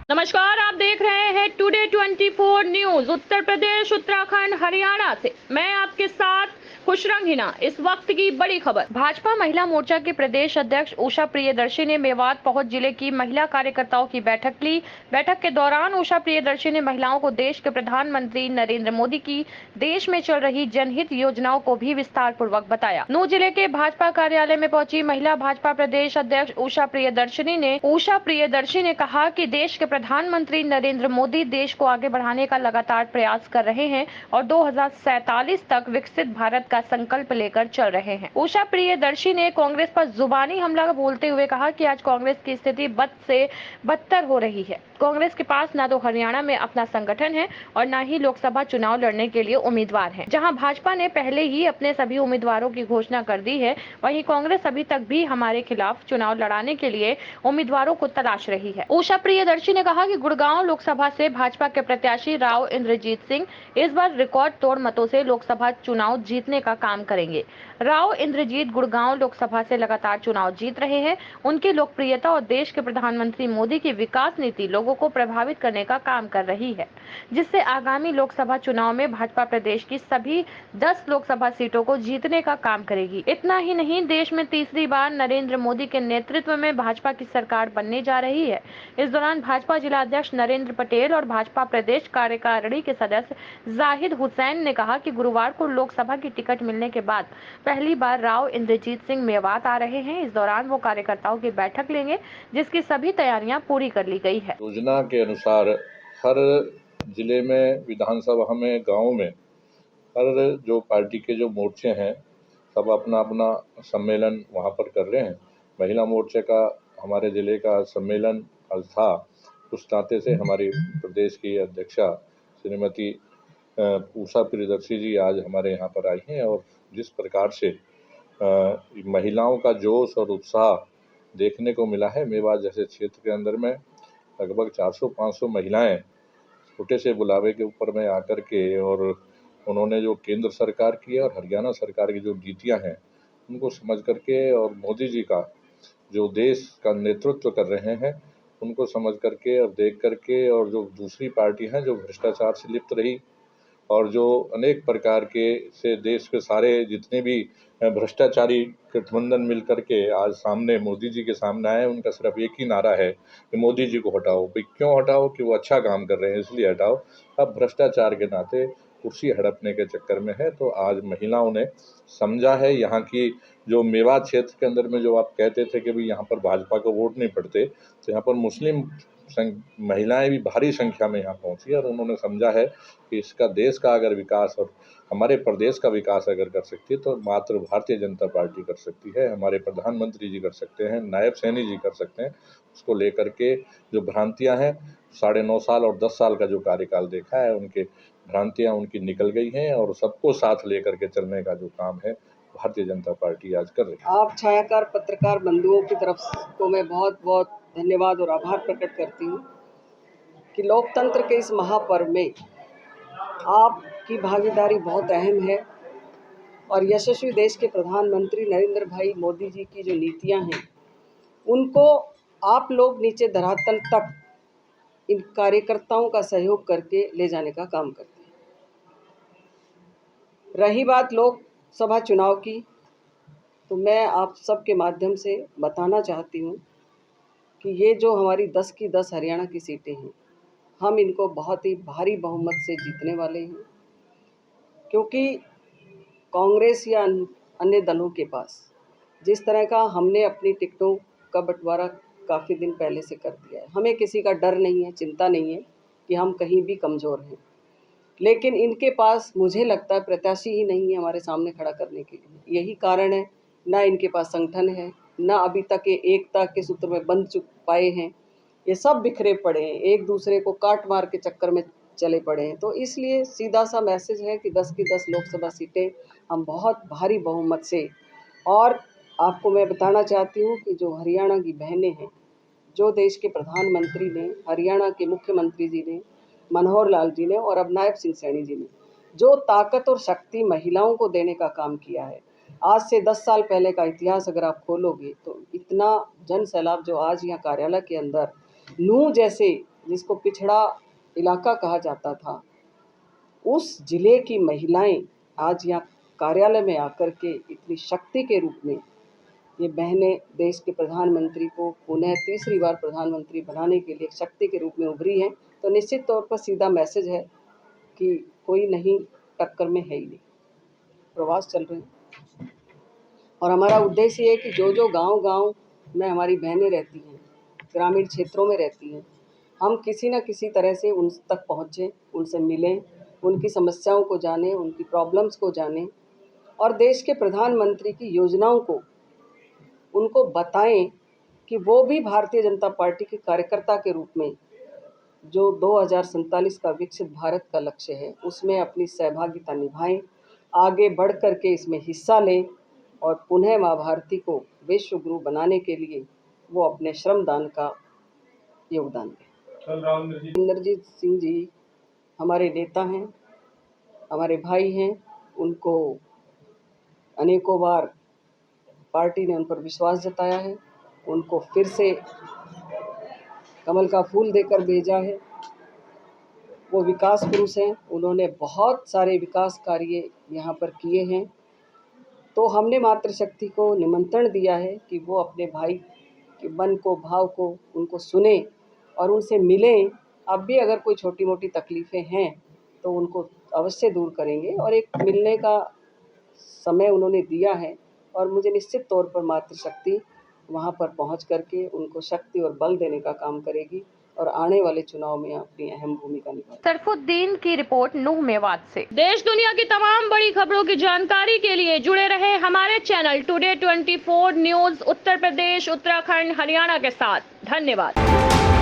नमस्कार, आप देख रहे हैं टुडे 24 न्यूज। उत्तर प्रदेश, उत्तराखंड, हरियाणा से मैं आपके साथ खुशरंग हिना। इस वक्त की बड़ी खबर। भाजपा महिला मोर्चा के प्रदेश अध्यक्ष उषा प्रियदर्शी ने मेवात पहुंच जिले की महिला कार्यकर्ताओं की बैठक ली। बैठक के दौरान उषा प्रियदर्शी ने महिलाओं को देश के प्रधानमंत्री नरेंद्र मोदी की देश में चल रही जनहित योजनाओं को भी विस्तार पूर्वक बताया। नूंह जिले के भाजपा कार्यालय में पहुंची महिला भाजपा प्रदेश अध्यक्ष उषा प्रियदर्शी ने कहा कि देश के प्रधानमंत्री नरेंद्र मोदी देश को आगे बढ़ाने का लगातार प्रयास कर रहे हैं और 2047 तक विकसित भारत का संकल्प लेकर चल रहे हैं। उषा प्रियदर्शी ने कांग्रेस पर जुबानी हमला बोलते हुए कहा कि आज कांग्रेस की स्थिति बद से बदतर हो रही है। कांग्रेस के पास न तो हरियाणा में अपना संगठन है और न ही लोकसभा चुनाव लड़ने के लिए उम्मीदवार हैं। जहां भाजपा ने पहले ही अपने सभी उम्मीदवारों की घोषणा कर दी है, वहीं कांग्रेस अभी तक भी हमारे खिलाफ चुनाव लड़ाने के लिए उम्मीदवारों को तलाश रही है। उषा प्रियदर्शी ने कहा कि गुड़गांव लोकसभा से भाजपा के प्रत्याशी राव इंद्रजीत सिंह इस बार रिकॉर्ड तोड़ मतों से लोकसभा चुनाव जीतने का काम करेंगे। राव इंद्रजीत गुड़गांव लोकसभा से लगातार चुनाव जीत रहे हैं। उनकी लोकप्रियता और देश के प्रधानमंत्री मोदी की विकास नीति लोगों को प्रभावित करने का काम कर रही है, जिससे आगामी लोकसभा चुनाव में भाजपा प्रदेश की सभी 10 लोकसभा सीटों को जीतने का काम करेगी। इतना ही नहीं, देश में तीसरी बार नरेंद्र मोदी के नेतृत्व में भाजपा की सरकार बनने जा रही है। इस दौरान भाजपा जिला अध्यक्ष नरेंद्र पटेल और भाजपा प्रदेश कार्यकारिणी के सदस्य जाहिद हुसैन ने कहा कि गुरुवार को लोकसभा की टिकट मिलने के बाद पहली बार राव इंद्रजीत सिंह मेवात आ रहे हैं। इस दौरान वो कार्यकर्ताओं की बैठक लेंगे, जिसकी सभी तैयारियां पूरी कर ली गई है। योजना के अनुसार हर जिले में, विधानसभा में, गांव में हर जो पार्टी के जो मोर्चे हैं सब अपना अपना सम्मेलन वहां पर कर रहे हैं। महिला मोर्चे का हमारे जिले का सम्मेलन आज था। उस नाते से हमारी प्रदेश की अध्यक्षा श्रीमती उषा प्रियदर्शी जी आज हमारे यहाँ पर आई हैं और जिस प्रकार से महिलाओं का जोश और उत्साह देखने को मिला है, मेवात जैसे क्षेत्र के अंदर में लगभग 400-500 महिलाएं छोटे से बुलावे के ऊपर में आकर के और उन्होंने जो केंद्र सरकार की और हरियाणा सरकार की जो नीतियां हैं उनको समझ करके और मोदी जी का जो देश का नेतृत्व कर रहे हैं उनको समझ करके और देख करके, और जो दूसरी पार्टी हैं जो भ्रष्टाचार से लिप्त रही और जो अनेक प्रकार के से देश के सारे जितने भी भ्रष्टाचारी गठबंधन मिल करके आज सामने मोदी जी के सामने आए, उनका सिर्फ एक ही नारा है कि मोदी जी को हटाओ। भाई क्यों हटाओ? कि वो अच्छा काम कर रहे हैं इसलिए हटाओ। अब भ्रष्टाचार के नाते कुर्सी हड़पने के चक्कर में है। तो आज महिलाओं ने समझा है, यहाँ की जो मेवात क्षेत्र के अंदर में जो आप कहते थे कि भाई यहाँ पर भाजपा को वोट नहीं पड़ते, तो यहाँ पर मुस्लिम महिलाएं भी भारी संख्या में यहाँ पहुंची और उन्होंने समझा है कि इसका देश का अगर विकास और हमारे प्रदेश का विकास अगर कर सकती है तो मात्र भारतीय जनता पार्टी कर सकती है। हमारे प्रधानमंत्री जी कर सकते हैं, नायब सैनी जी कर सकते हैं। उसको लेकर के जो भ्रांतियां हैं, 9.5 साल और 10 साल का जो कार्यकाल देखा है, उनके भ्रांतियां उनकी निकल गई हैं और सबको साथ लेकर के चलने का जो काम है भारतीय जनता पार्टी आज कर रही है। आप छायाकार पत्रकार बंधुओं की तरफ को मैं बहुत बहुत धन्यवाद और आभार प्रकट करती हूँ कि लोकतंत्र के इस महापर्व में आपकी भागीदारी बहुत अहम है और यशस्वी देश के प्रधानमंत्री नरेंद्र भाई मोदी जी की जो नीतियाँ हैं उनको आप लोग नीचे धरातल तक इन कार्यकर्ताओं का सहयोग करके ले जाने का काम करते हैं। रही बात लोकसभा चुनाव की, तो मैं आप सबके माध्यम से बताना चाहती हूँ कि ये जो हमारी 10 की 10 हरियाणा की सीटें हैं, हम इनको बहुत ही भारी बहुमत से जीतने वाले हैं, क्योंकि कांग्रेस या अन्य दलों के पास जिस तरह का हमने अपनी टिकटों का बंटवारा काफ़ी दिन पहले से कर दिया है, हमें किसी का डर नहीं है, चिंता नहीं है कि हम कहीं भी कमज़ोर हैं। लेकिन इनके पास मुझे लगता है प्रत्याशी ही नहीं है हमारे सामने खड़ा करने के लिए। यही कारण है, ना इनके पास संगठन है, ना अभी तक ये एकता के सूत्र में बंध पाए हैं। ये सब बिखरे पड़े हैं, एक दूसरे को काट मार के चक्कर में चले पड़े हैं। तो इसलिए सीधा सा मैसेज है कि 10 की 10 लोकसभा सीटें हम बहुत भारी बहुमत से, और आपको मैं बताना चाहती हूँ कि जो हरियाणा की बहनें हैं, जो देश के प्रधानमंत्री ने, हरियाणा के मुख्यमंत्री जी ने, मनोहर लाल जी ने और अब नायब सिंह सैनी जी ने जो ताकत और शक्ति महिलाओं को देने का काम किया है, आज से 10 साल पहले का इतिहास अगर आप खोलोगे तो इतना जन सैलाब जो आज यहाँ कार्यालय के अंदर नूह जैसे, जिसको पिछड़ा इलाका कहा जाता था, उस जिले की महिलाएं आज यहाँ कार्यालय में आकर के इतनी शक्ति के रूप में ये बहनें देश के प्रधानमंत्री को पुनः तीसरी बार प्रधानमंत्री बनाने के लिए एक शक्ति के रूप में उभरी हैं। तो निश्चित तौर पर सीधा मैसेज है कि कोई नहीं टक्कर में है ही नहीं। प्रवास चल रहे हैं और हमारा उद्देश्य ये है कि जो गांव-गांव में हमारी बहनें रहती हैं, ग्रामीण क्षेत्रों में रहती हैं, हम किसी न किसी तरह से उन तक पहुँचें, उनसे मिलें, उनकी समस्याओं को जानें, उनकी प्रॉब्लम्स को जानें और देश के प्रधानमंत्री की योजनाओं को उनको बताएं कि वो भी भारतीय जनता पार्टी के कार्यकर्ता के रूप में जो 2047 का विकसित भारत का लक्ष्य है, उसमें अपनी सहभागिता निभाएं, आगे बढ़ कर के इसमें हिस्सा लें और पुनः माँ भारती को विश्व गुरु बनाने के लिए वो अपने श्रमदान का योगदान दें। इंद्रजीत सिंह जी हमारे नेता हैं, हमारे भाई हैं, उनको अनेकों बार पार्टी ने उन पर विश्वास जताया है, उनको फिर से कमल का फूल देकर भेजा है। वो विकास पुरुष हैं, उन्होंने बहुत सारे विकास कार्य यहाँ पर किए हैं। तो हमने मातृशक्ति को निमंत्रण दिया है कि वो अपने भाई के मन को, भाव को उनको सुने और उनसे मिलें। अब भी अगर कोई छोटी मोटी तकलीफ़ें हैं तो उनको अवश्य दूर करेंगे और एक मिलने का समय उन्होंने दिया है और मुझे निश्चित तौर पर मातृशक्ति वहाँ पर पहुँच करके उनको शक्ति और बल देने का काम करेगी और आने वाले चुनाव में अपनी अहम भूमिका निभाएगी। सरफुद्दीन की रिपोर्ट नूह मेवात से। देश दुनिया की तमाम बड़ी खबरों की जानकारी के लिए जुड़े रहे हमारे channel today 24 news Uttar Pradesh, Uttarakhand, Haryana के साथ। धन्यवाद।